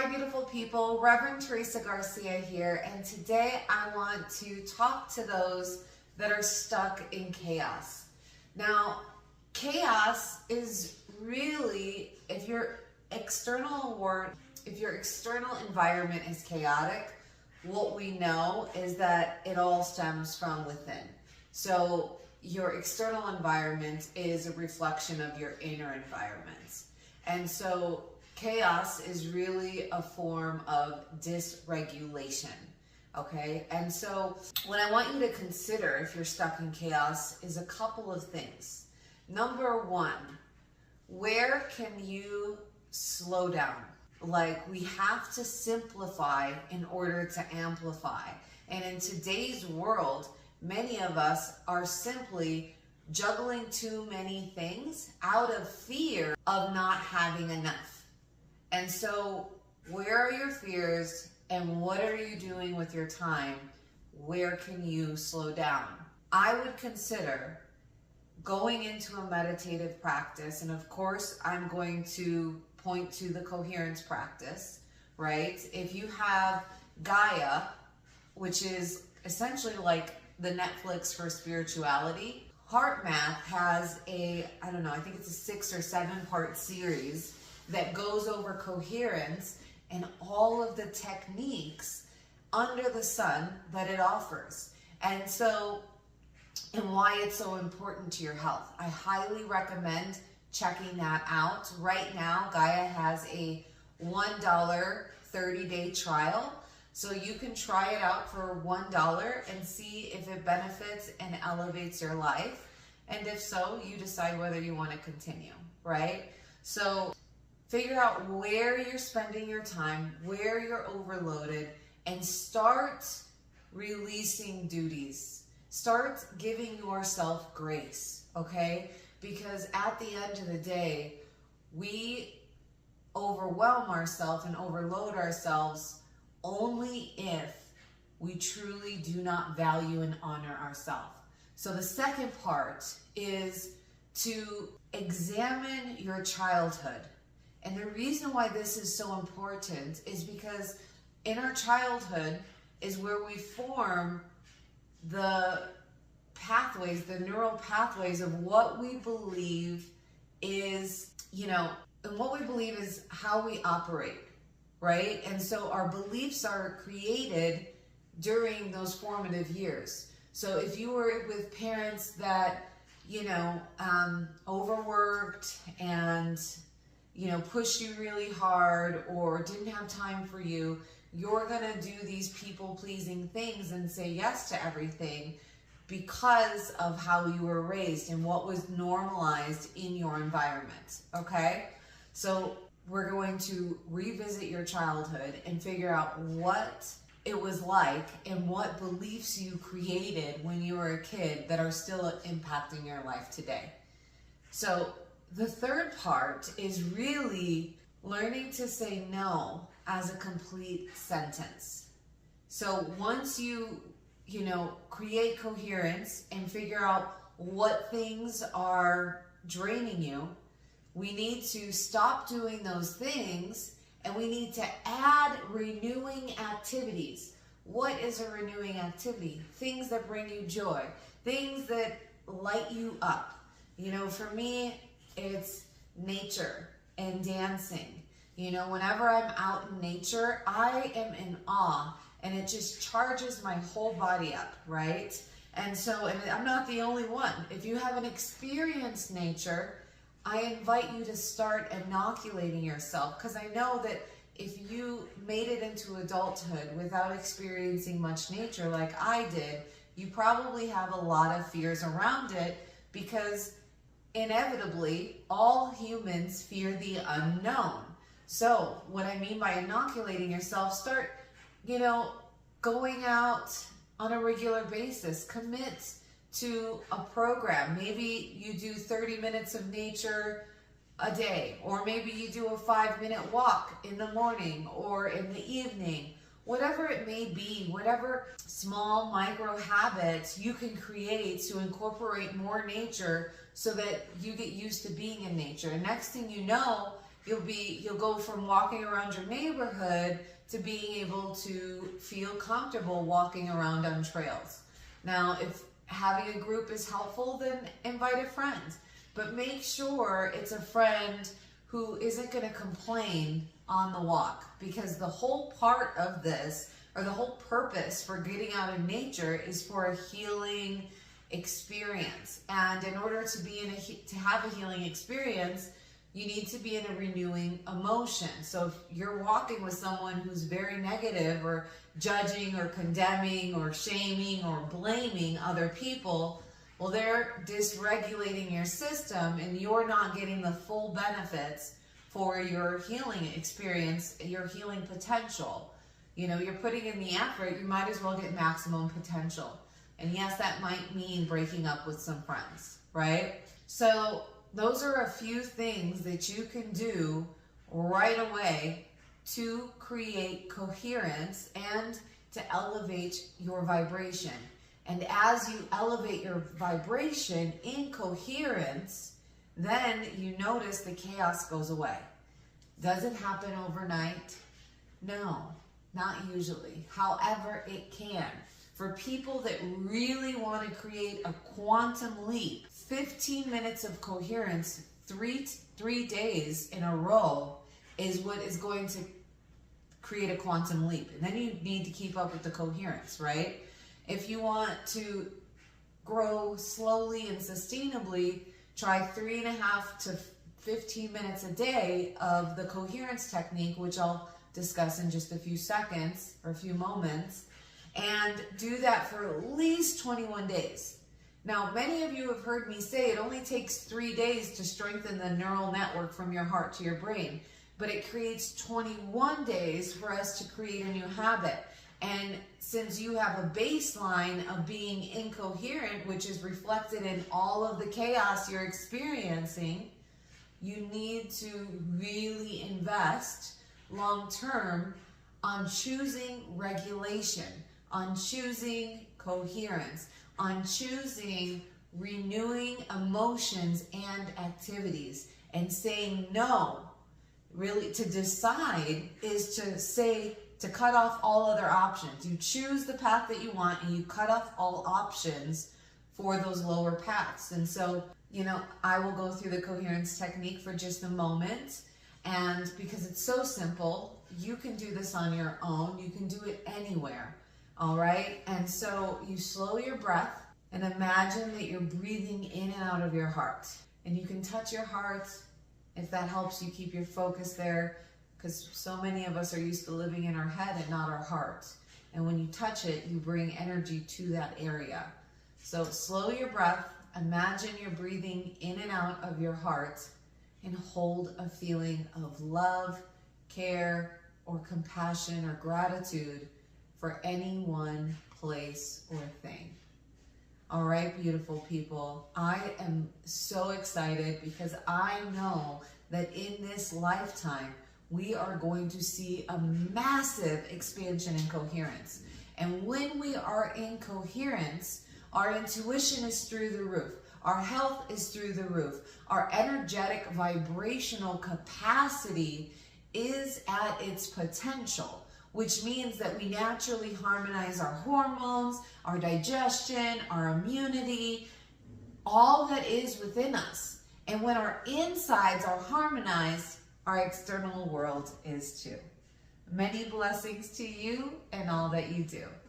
Hi beautiful people, Reverend Theresa Garcia here, and today I want to talk to those that are stuck in chaos. Now, chaos is really, if your external environment is chaotic, what we know is that it all stems from within. So your external environment is a reflection of your inner environment. And so chaos is really a form of dysregulation, okay? And so what I want you to consider if you're stuck in chaos is a couple of things. Number one, where can you slow down? Like, we have to simplify in order to amplify. And in today's world, many of us are simply juggling too many things out of fear of not having enough. And so where are your fears and what are you doing with your time? Where can you slow down? I would consider going into a meditative practice, and of course I'm going to point to the Coherence practice, right? If you have Gaia, which is essentially like the Netflix for spirituality, Heart Math has I think it's a 6 or 7 part series that goes over coherence and all of the techniques under the sun that it offers. And why it's so important to your health. I highly recommend checking that out. Right now, Gaia has a $1 30-day trial. So you can try it out for $1 and see if it benefits and elevates your life. And if so, you decide whether you want to continue, right? So figure out where you're spending your time, where you're overloaded, and start releasing duties. Start giving yourself grace, okay? Because at the end of the day, we overwhelm ourselves and overload ourselves only if we truly do not value and honor ourselves. So the second part is to examine your childhood. And the reason why this is so important is because in our childhood is where we form the pathways, the neural pathways of what we believe is, and what we believe is how we operate, right? And so our beliefs are created during those formative years. So if you were with parents that, overworked and pushed you really hard or didn't have time for you, you're gonna do these people-pleasing things and say yes to everything because of how you were raised and what was normalized in your environment, okay? So we're going to revisit your childhood and figure out what it was like and what beliefs you created when you were a kid that are still impacting your life today. So the third part is really learning to say no as a complete sentence. So once you create coherence and figure out what things are draining you, we need to stop doing those things and we need to add renewing activities. What is a renewing activity? Things that bring you joy, things that light you up. For me, it's nature and dancing. Whenever I'm out in nature, I am in awe and it just charges my whole body up, right? And I'm not the only one. If you haven't experienced nature, I invite you to start inoculating yourself, because I know that if you made it into adulthood without experiencing much nature like I did, you probably have a lot of fears around it, because inevitably all humans fear the unknown. So what I mean by inoculating yourself, start, going out on a regular basis. Commit to a program. Maybe you do 30 minutes of nature a day, or maybe you do a 5-minute walk in the morning or in the evening. Whatever it may be, whatever small micro habits you can create to incorporate more nature so that you get used to being in nature. And next thing you know, You'll go from walking around your neighborhood to being able to feel comfortable walking around on trails. Now, if having a group is helpful, then invite a friend. But make sure it's a friend who isn't going to complain on the walk, because the whole part of this, or the whole purpose for getting out in nature, is for a healing experience. And in order to have a healing experience, you need to be in a renewing emotion. So if you're walking with someone who's very negative, or judging or condemning or shaming or blaming other people, well, they're dysregulating your system, and you're not getting the full benefits for your healing experience, your healing potential. You know, you're putting in the effort, you might as well get maximum potential. And yes, that might mean breaking up with some friends, right? So those are a few things that you can do right away to create coherence and to elevate your vibration. And as you elevate your vibration in coherence, then you notice the chaos goes away. Does it happen overnight? No, not usually. However, it can. For people that really want to create a quantum leap, 15 minutes of coherence, three days in a row is what is going to create a quantum leap. And then you need to keep up with the coherence, right? If you want to grow slowly and sustainably, try 3.5 to 15 minutes a day of the coherence technique, which I'll discuss in just a few seconds or a few moments, and do that for at least 21 days. Now, many of you have heard me say it only takes 3 days to strengthen the neural network from your heart to your brain, but it creates 21 days for us to create a new habit. And since you have a baseline of being incoherent, which is reflected in all of the chaos you're experiencing, you need to really invest long-term on choosing regulation, on choosing coherence, on choosing renewing emotions and activities, and saying no. Really, to decide is to say, to cut off all other options. You choose the path that you want, and you cut off all options for those lower paths. And so, you know, I will go through the coherence technique for just a moment. And because it's so simple, you can do this on your own. You can do it anywhere. All right. And so you slow your breath and imagine that you're breathing in and out of your heart. And you can touch your heart if that helps you keep your focus there, because so many of us are used to living in our head and not our heart. And when you touch it, you bring energy to that area. So slow your breath. Imagine you're breathing in and out of your heart, and hold a feeling of love, care, or compassion or gratitude for anyone, place, or thing. All right, beautiful people. I am so excited because I know that in this lifetime, we are going to see a massive expansion in coherence. And when we are in coherence, our intuition is through the roof. Our health is through the roof. Our energetic vibrational capacity is at its potential, which means that we naturally harmonize our hormones, our digestion, our immunity, all that is within us. And when our insides are harmonized, our external world is too. Many blessings to you and all that you do.